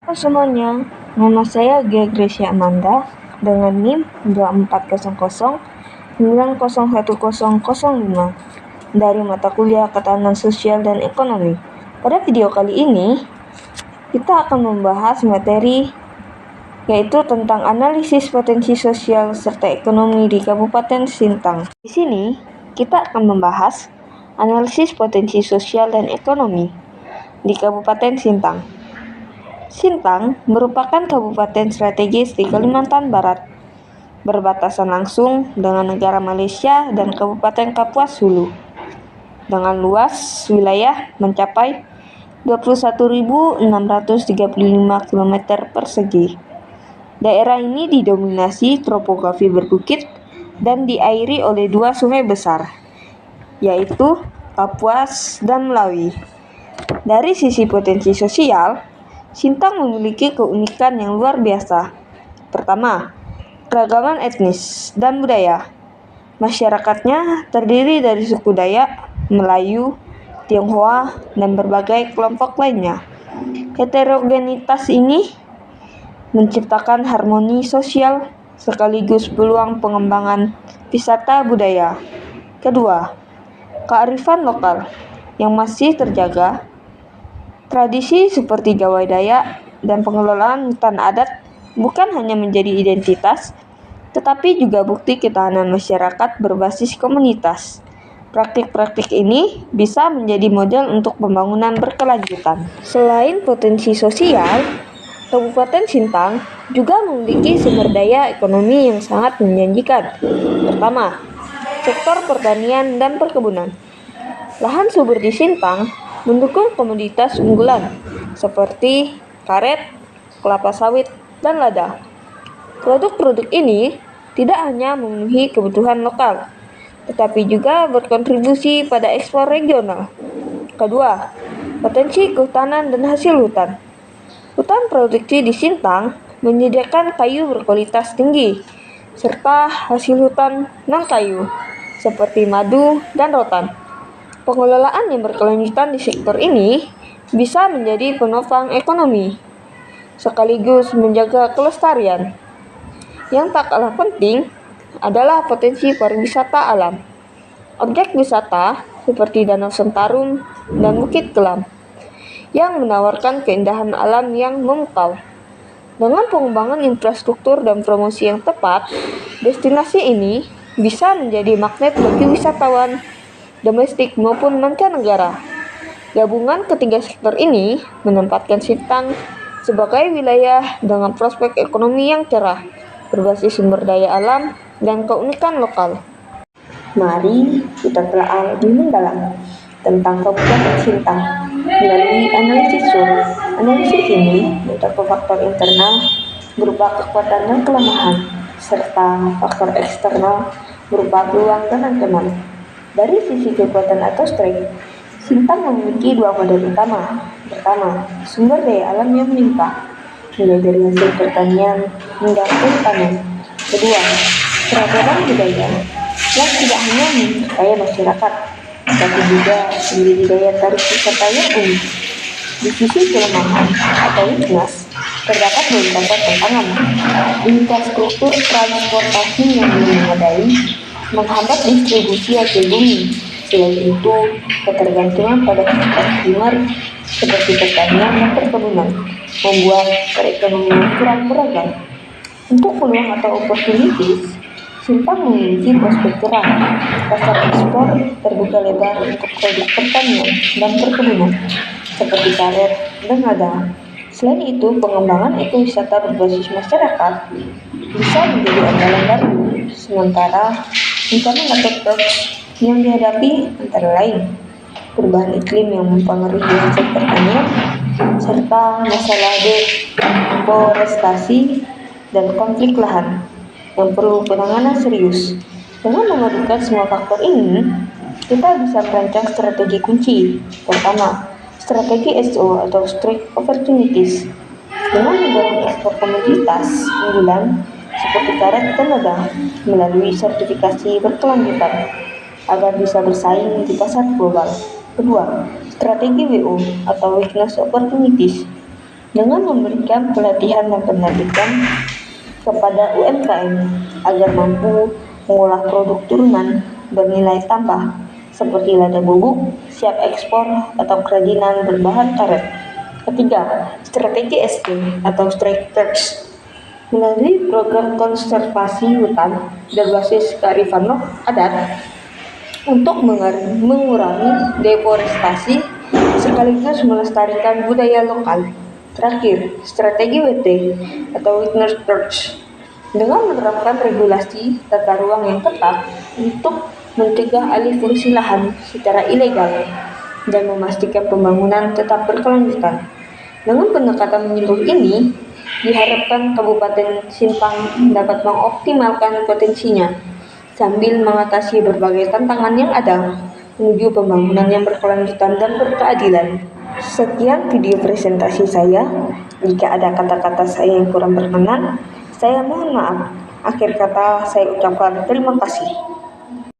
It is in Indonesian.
Halo semuanya, nama saya Gia Gracia Amanda dengan NIM 2400901005 dari mata kuliah Ketahanan Sosial dan Ekonomi. Pada video kali ini, kita akan membahas materi yaitu tentang analisis potensi sosial serta ekonomi di Kabupaten Sintang. Di sini, kita akan membahas analisis potensi sosial dan ekonomi di Kabupaten Sintang. Sintang merupakan kabupaten strategis di Kalimantan Barat, berbatasan langsung dengan negara Malaysia dan Kabupaten Kapuas Hulu, dengan luas wilayah mencapai 21.635 km persegi. Daerah ini didominasi topografi berbukit dan diairi oleh dua sungai besar, yaitu Kapuas dan Melawi. Dari sisi potensi sosial, Sintang memiliki keunikan yang luar biasa. Pertama, keragaman etnis dan budaya. Masyarakatnya terdiri dari suku Dayak, Melayu, Tionghoa, dan berbagai kelompok lainnya. Heterogenitas ini menciptakan harmoni sosial sekaligus peluang pengembangan wisata budaya. Kedua, kearifan lokal yang masih terjaga. Tradisi seperti gawai Dayak dan pengelolaan hutan adat bukan hanya menjadi identitas, tetapi juga bukti ketahanan masyarakat berbasis komunitas. Praktik-praktik ini bisa menjadi model untuk pembangunan berkelanjutan. Selain potensi sosial, Kabupaten Sintang juga memiliki sumber daya ekonomi yang sangat menjanjikan. Pertama, sektor pertanian dan perkebunan. Lahan subur di Sintang mendukung komoditas unggulan seperti karet, kelapa sawit, dan lada. Produk-produk ini tidak hanya memenuhi kebutuhan lokal, tetapi juga berkontribusi pada ekspor regional. Kedua, potensi kehutanan dan hasil hutan. Hutan produksi di Sintang menyediakan kayu berkualitas tinggi, serta hasil hutan non-kayu, seperti madu dan rotan. Pengelolaan yang berkelanjutan di sektor ini bisa menjadi penopang ekonomi, sekaligus menjaga kelestarian. Yang tak kalah penting adalah potensi pariwisata alam. Objek wisata seperti Danau Sentarum dan Bukit Kelam yang menawarkan keindahan alam yang memukau. Dengan pengembangan infrastruktur dan promosi yang tepat, destinasi ini bisa menjadi magnet bagi wisatawan domestik maupun mancanegara. Gabungan ketiga sektor ini menempatkan Sintang sebagai wilayah dengan prospek ekonomi yang cerah, berbasis sumber daya alam dan keunikan lokal. Mari kita telah lebih mendalam tentang Kabupaten Sintang melalui analisis SWOT. Analisis ini mencakup faktor internal berupa kekuatan dan kelemahan, serta faktor eksternal berupa peluang dan ancaman. Dari sisi kekuatan atau strength, Sintang memiliki dua model utama. Pertama, sumber daya alam yang melimpah, mulai dari hasil pertanian hingga kehutanan. Kedua, keragaman budaya yang tidak hanya memperkaya masyarakat, tapi juga menjadi daya tarik wisata yang unik. Di sisi kelemahan atau weakness, terdapat beberapa tantangan. Infrastruktur transportasi yang belum memadai menghambat distribusi hasil bumi. Selain itu, ketergantungan pada sektor primer seperti pertanian dan perkebunan membuat perekonomian kurang beragam. Untuk peluang atau opportunities, Sintang memiliki prospek cerah. Pasar ekspor terbuka lebar untuk produk pertanian dan perkebunan seperti karet dan lada. Selain itu, pengembangan ekowisata berbasis masyarakat bisa menjadi andalan baru. Sementara ancaman atau threats yang dihadapi antara lain perubahan iklim yang mempengaruhi hasil pertanian, serta masalah deforestasi dan konflik lahan yang perlu penanganan serius. Dengan memadukan semua faktor ini, kita bisa merancang strategi kunci. Pertama, strategi SO atau Strike Opportunities. Dengan mendorong ekspor komoditas unggulan seperti karet dan lada melalui sertifikasi berkelanjutan agar bisa bersaing di pasar global. Kedua, strategi WO atau Weakness Opportunities. dengan memberikan pelatihan dan pendidikan kepada UMKM agar mampu mengolah produk turunan bernilai tambah seperti lada bubuk, siap ekspor, atau kerajinan berbahan karet. Ketiga, strategi ST atau Strike First. Melalui program konservasi hutan berbasis kearifan adat untuk mengurangi deforestasi sekaligus melestarikan budaya lokal. Terakhir, strategi WT atau Witness First dengan menerapkan regulasi tata ruang yang ketat untuk mencegah alih fungsi lahan secara ilegal dan memastikan pembangunan tetap berkelanjutan. Dengan pendekatan menyeluruh ini, diharapkan Kabupaten Sintang dapat mengoptimalkan potensinya sambil mengatasi berbagai tantangan yang ada menuju pembangunan yang berkelanjutan dan berkeadilan. Sekian video presentasi saya. Jika ada kata-kata saya yang kurang berkenan, saya mohon maaf. Akhir kata saya ucapkan terima kasih.